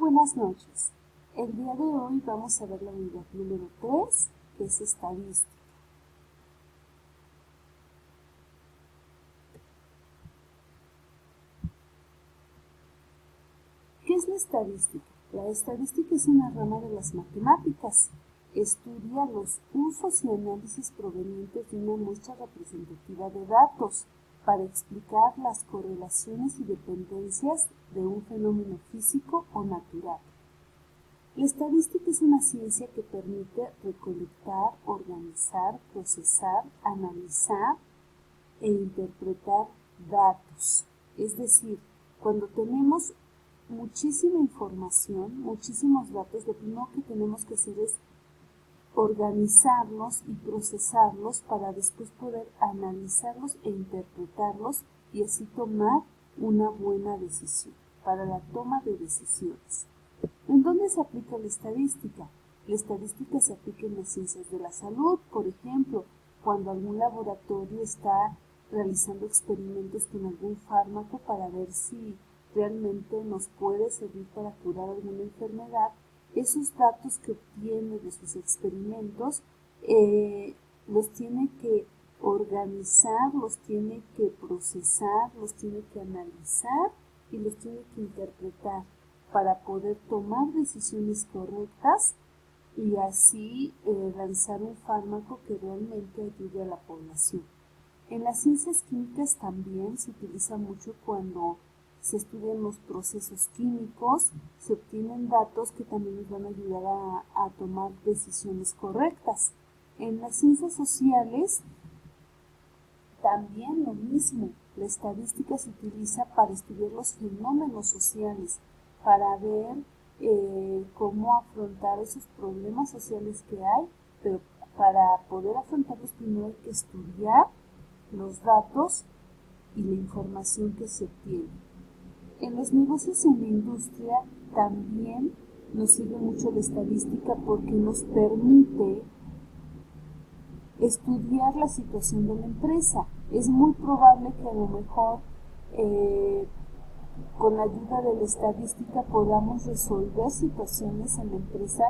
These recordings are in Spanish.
buenas noches. El día de hoy vamos a ver la unidad número 3, que es estadística. ¿Qué es la estadística? La estadística es una rama de las matemáticas. Estudia los usos y análisis provenientes de una muestra representativa de datos para explicar las correlaciones y dependencias de un fenómeno físico o natural. La estadística es una ciencia que permite recolectar, organizar, procesar, analizar e interpretar datos. Es decir, cuando tenemos muchísima información, muchísimos datos, lo primero que tenemos que hacer es organizarlos y procesarlos para después poder analizarlos e interpretarlos y así tomar una buena decisión, para la toma de decisiones. ¿En dónde se aplica la estadística? La estadística se aplica en las ciencias de la salud, por ejemplo, cuando algún laboratorio está realizando experimentos con algún fármaco para ver si realmente nos puede servir para curar alguna enfermedad. Esos datos que obtiene de sus experimentos los tiene que organizar, los tiene que procesar, los tiene que analizar y los tiene que interpretar para poder tomar decisiones correctas y así lanzar un fármaco que realmente ayude a la población. En las ciencias químicas también se utiliza mucho cuando se estudian los procesos químicos, se obtienen datos que también nos van a ayudar a tomar decisiones correctas. En las ciencias sociales también lo mismo. La estadística se utiliza para estudiar los fenómenos sociales, para ver cómo afrontar esos problemas sociales que hay, pero para poder afrontarlos primero hay que estudiar los datos y la información que se obtiene. En los negocios y en la industria también nos sirve mucho la estadística porque nos permite estudiar la situación de la empresa. Es muy probable que a lo mejor con la ayuda de la estadística podamos resolver situaciones en la empresa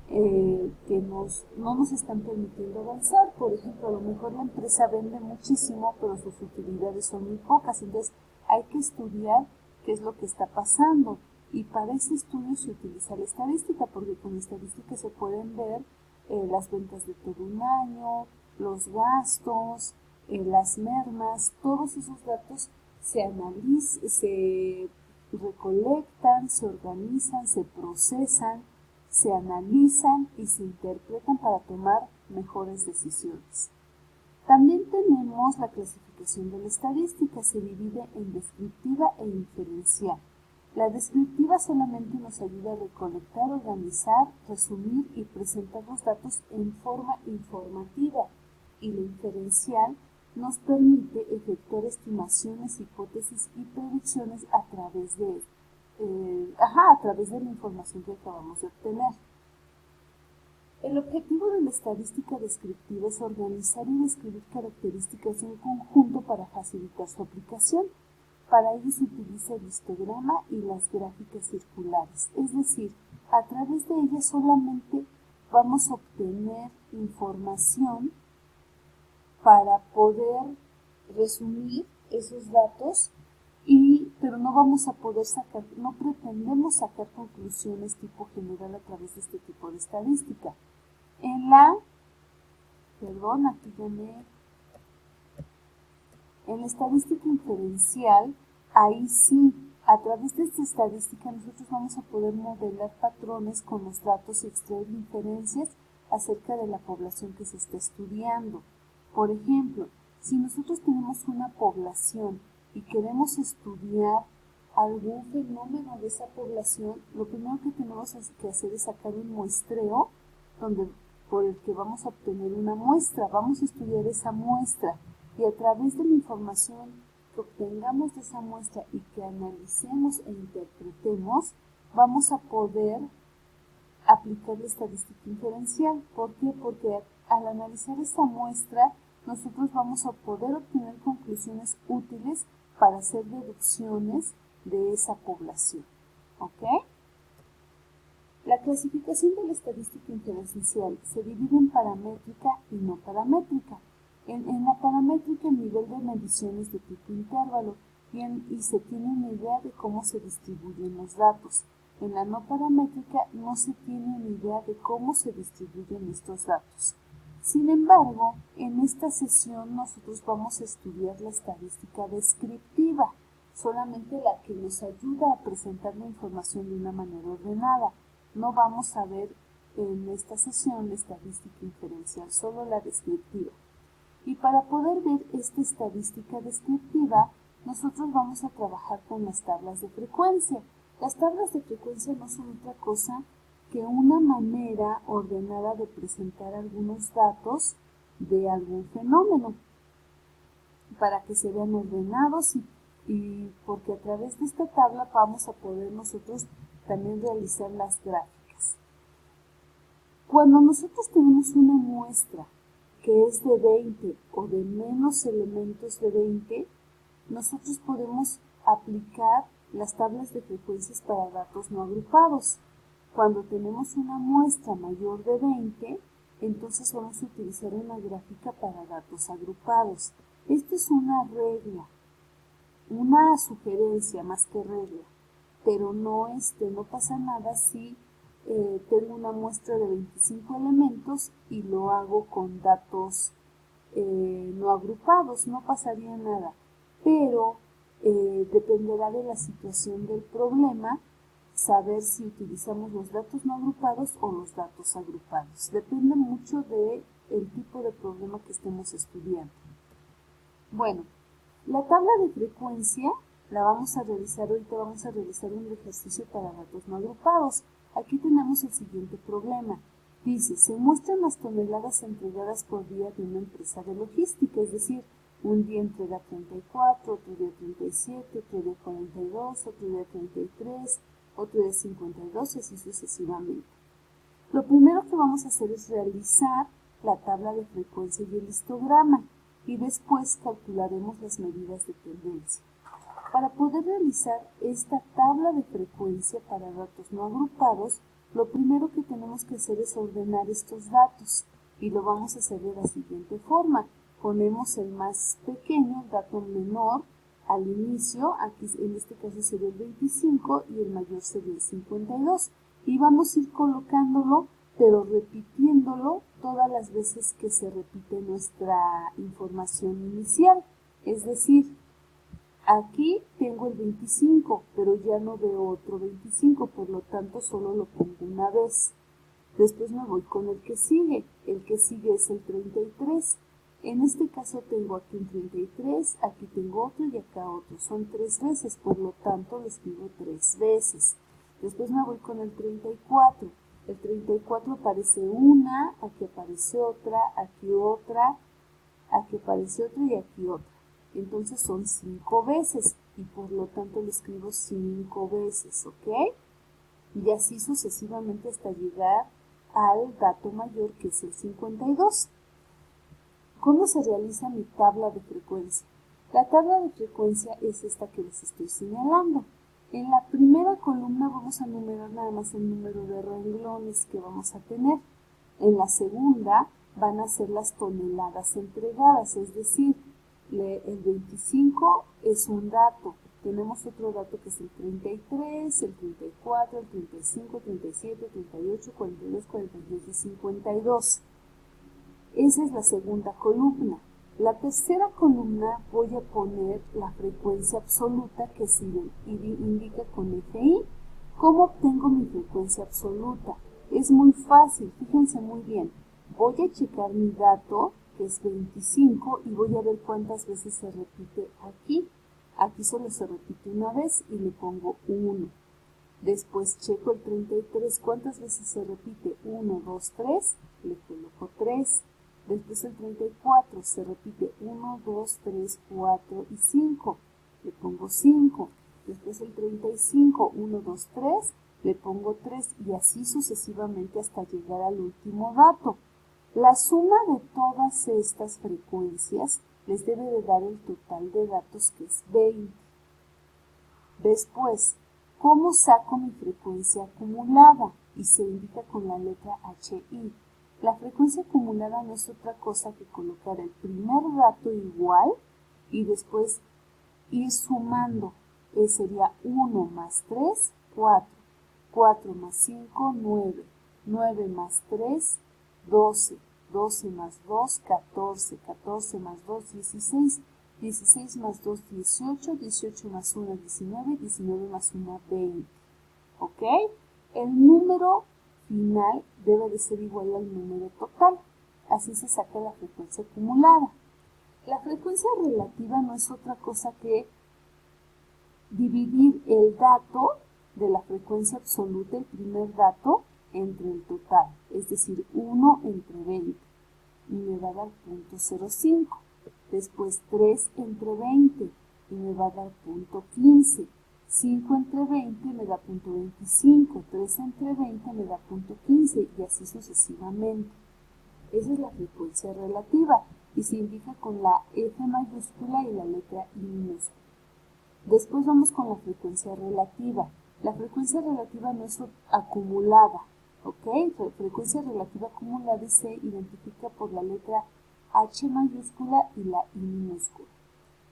que no nos están permitiendo avanzar. Por ejemplo, a lo mejor la empresa vende muchísimo, pero sus utilidades son muy pocas. Entonces hay que estudiar qué es lo que está pasando. Y para ese estudio se utiliza la estadística, porque con la estadística se pueden ver las ventas de todo un año, los gastos, las mermas, todos esos datos se analizan, se recolectan, se organizan, se procesan, se analizan y se interpretan para tomar mejores decisiones. También tenemos la clasificación de la estadística, se divide en descriptiva e inferencial. La descriptiva solamente nos ayuda a recolectar, organizar, resumir y presentar los datos en forma informativa, y la inferencial nos permite efectuar estimaciones, hipótesis y predicciones a través de la información que acabamos de obtener. El objetivo de la estadística descriptiva es organizar y describir características de un conjunto para facilitar su aplicación. Para ello se utiliza el histograma y las gráficas circulares, es decir, a través de ellas solamente vamos a obtener información para poder resumir esos datos, pero no vamos a poder no pretendemos sacar conclusiones tipo general a través de este tipo de estadística. En la estadística inferencial, ahí sí, a través de esta estadística nosotros vamos a poder modelar patrones con los datos y extraer inferencias acerca de la población que se está estudiando. Por ejemplo, si nosotros tenemos una población y queremos estudiar algún fenómeno de esa población, lo primero que tenemos que hacer es sacar un muestreo por el que vamos a obtener una muestra. Vamos a estudiar esa muestra y a través de la información que obtengamos de esa muestra y que analicemos e interpretemos, vamos a poder aplicar la estadística inferencial. ¿Por qué? Porque al analizar esta muestra, nosotros vamos a poder obtener conclusiones útiles para hacer deducciones de esa población. ¿Ok? clasificación de la estadística inferencial se divide en paramétrica y no paramétrica. En la paramétrica el nivel de medición es de tipo intervalo y se tiene una idea de cómo se distribuyen los datos. En la no paramétrica no se tiene una idea de cómo se distribuyen estos datos. Sin embargo, en esta sesión nosotros vamos a estudiar la estadística descriptiva, solamente la que nos ayuda a presentar la información de una manera ordenada. No vamos a ver en esta sesión la estadística inferencial, solo la descriptiva. Y para poder ver esta estadística descriptiva, nosotros vamos a trabajar con las tablas de frecuencia. Las tablas de frecuencia no son otra cosa que una manera ordenada de presentar algunos datos de algún fenómeno, para que se vean ordenados y porque a través de esta tabla vamos a poder nosotros también realizar las gráficas. Cuando nosotros tenemos una muestra que es de 20 o de menos elementos de 20, nosotros podemos aplicar las tablas de frecuencias para datos no agrupados. Cuando tenemos una muestra mayor de 20, entonces vamos a utilizar una gráfica para datos agrupados. Esta es una regla, una sugerencia más que regla, pero no pasa nada si tengo una muestra de 25 elementos y lo hago con datos no agrupados, no pasaría nada, pero dependerá de la situación del problema saber si utilizamos los datos no agrupados o los datos agrupados. Depende mucho del tipo de problema que estemos estudiando. Bueno, la tabla de frecuencia la vamos a realizar, ahorita vamos a realizar un ejercicio para datos no agrupados. Aquí tenemos el siguiente problema. Dice, se muestran las toneladas entregadas por día de una empresa de logística, es decir, un día entrega 34, otro día 37, otro día 42, otro día 33, otro día 52 y así sucesivamente. Lo primero que vamos a hacer es realizar la tabla de frecuencia y el histograma y después calcularemos las medidas de tendencia. Para poder realizar esta tabla de frecuencia para datos no agrupados, lo primero que tenemos que hacer es ordenar estos datos y lo vamos a hacer de la siguiente forma. Ponemos el más pequeño, el dato menor, al inicio, aquí en este caso sería el 25 y el mayor sería el 52. Y vamos a ir colocándolo, pero repitiéndolo todas las veces que se repite nuestra información inicial. Es decir, aquí tengo el 25, pero ya no veo otro 25, por lo tanto solo lo pongo una vez. Después me voy con el que sigue es el 33. En este caso tengo aquí un 33, aquí tengo otro y acá otro. Son 3 veces, por lo tanto lo escribo 3 veces. Después me voy con el 34. El 34 aparece una, aquí aparece otra, aquí aparece otra y aquí otra. Entonces son 5 veces y por lo tanto lo escribo 5 veces, ¿ok? Y así sucesivamente hasta llegar al dato mayor que es el 52. ¿Cómo se realiza mi tabla de frecuencia? La tabla de frecuencia es esta que les estoy señalando. En la primera columna vamos a numerar nada más el número de renglones que vamos a tener. En la segunda van a ser las toneladas entregadas, es decir, el 25 es un dato. Tenemos otro dato que es el 33, el 34, el 35, 37, 38, 42, 43 y 52. Esa es la segunda columna. La tercera columna voy a poner la frecuencia absoluta que se indica con FI. ¿Cómo obtengo mi frecuencia absoluta? Es muy fácil, fíjense muy bien. Voy a checar mi dato, que es 25, y voy a ver cuántas veces se repite aquí. Aquí solo se repite una vez y le pongo 1. Después checo el 33, ¿cuántas veces se repite? 1, 2, 3, le coloco 3. Después el 34 se repite 1, 2, 3, 4 y 5. Le pongo 5. Después el 35, 1, 2, 3, le pongo 3 y así sucesivamente hasta llegar al último dato. La suma de todas estas frecuencias les debe de dar el total de datos que es 20. Después, ¿Cómo saco mi frecuencia acumulada? Y se indica con la letra HI. La frecuencia acumulada no es otra cosa que colocar el primer dato igual y después ir sumando. Sería 1 más 3, 4. 4 más 5, 9. 9 más 3, 12. 12 más 2, 14. 14 más 2, 16. 16 más 2, 18. 18 más 1, 19. 19 más 1, 20. ¿Ok? El número final debe de ser igual al número total. Así se saca la frecuencia acumulada. La frecuencia relativa no es otra cosa que dividir el dato de la frecuencia absoluta, el primer dato, entre el total, es decir, 1 entre 20, y me va a dar 0.05. Después 3 entre 20, y me va a dar 0.15. 5 entre 20 me da 0.25, 3 entre 20 me da 0.15, y así sucesivamente. Esa es la frecuencia relativa, y se indica con la F mayúscula y la letra I minúscula. Después vamos con la frecuencia relativa. La frecuencia relativa no es acumulada, ¿ok? La frecuencia relativa acumulada se identifica por la letra H mayúscula y la I minúscula.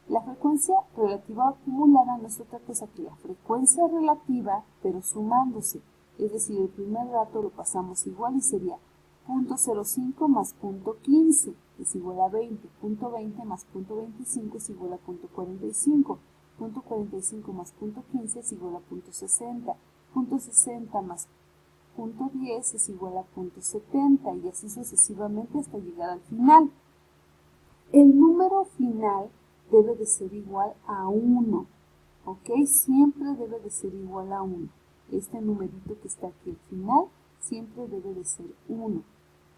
La frecuencia relativa acumulada no es otra cosa que la frecuencia relativa, pero sumándose. Es decir, el primer dato lo pasamos igual y sería 0.05 más 0.15 es igual a 20. 0.20 más 0.25 es igual a 0.45. 0.45 más 0.15 es igual a 0.60. 0.60 más 0.10 es igual a 0.70 y así sucesivamente hasta llegar al final. El número final debe de ser igual a 1, ¿ok? Siempre debe de ser igual a 1. Este numerito que está aquí al final siempre debe de ser 1.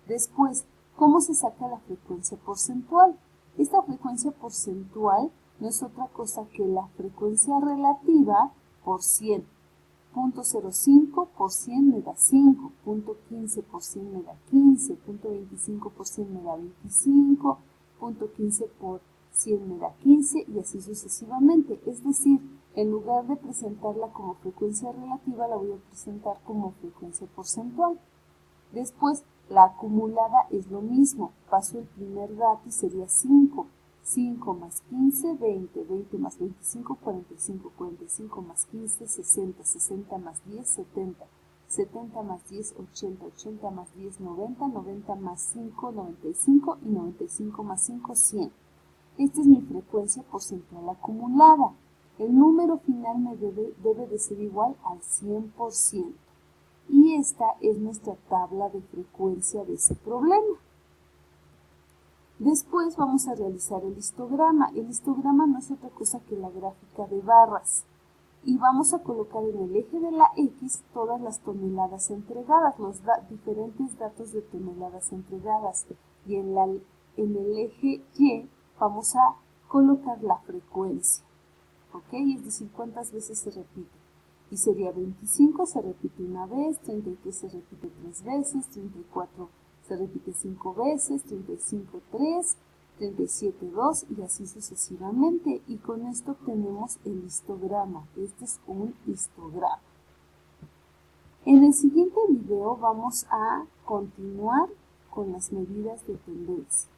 Después, ¿cómo se saca la frecuencia porcentual? Esta frecuencia porcentual no es otra cosa que la frecuencia relativa por 100. 0.05 por 100 me da 5, 0.15 por 100 me da 15, 0.25 por 100 me da 25, 0.15 por 100 me da 15 y así sucesivamente. Es decir, en lugar de presentarla como frecuencia relativa, la voy a presentar como frecuencia porcentual. Después, la acumulada es lo mismo. Paso el primer dato y sería 5. 5 más 15, 20. 20 más 25, 45. 45 más 15, 60. 60 más 10, 70. 70 más 10, 80. 80 más 10, 90. 90 más 5, 95. Y 95 más 5, 100. Esta es mi frecuencia porcentual acumulada. El número final me debe de ser igual al 100%. Y esta es nuestra tabla de frecuencia de ese problema. Después vamos a realizar el histograma. El histograma no es otra cosa que la gráfica de barras. Y vamos a colocar en el eje de la X todas las toneladas entregadas, los diferentes datos de toneladas entregadas. Y en el eje Y vamos a colocar la frecuencia. ¿Ok? Es decir, cuántas veces se repite. Y sería 25 se repite una vez, 33 se repite 3 veces, 34 se repite 5 veces, 35 3, 37 2 y así sucesivamente. Y con esto obtenemos el histograma. Este es un histograma. En el siguiente video vamos a continuar con las medidas de tendencia.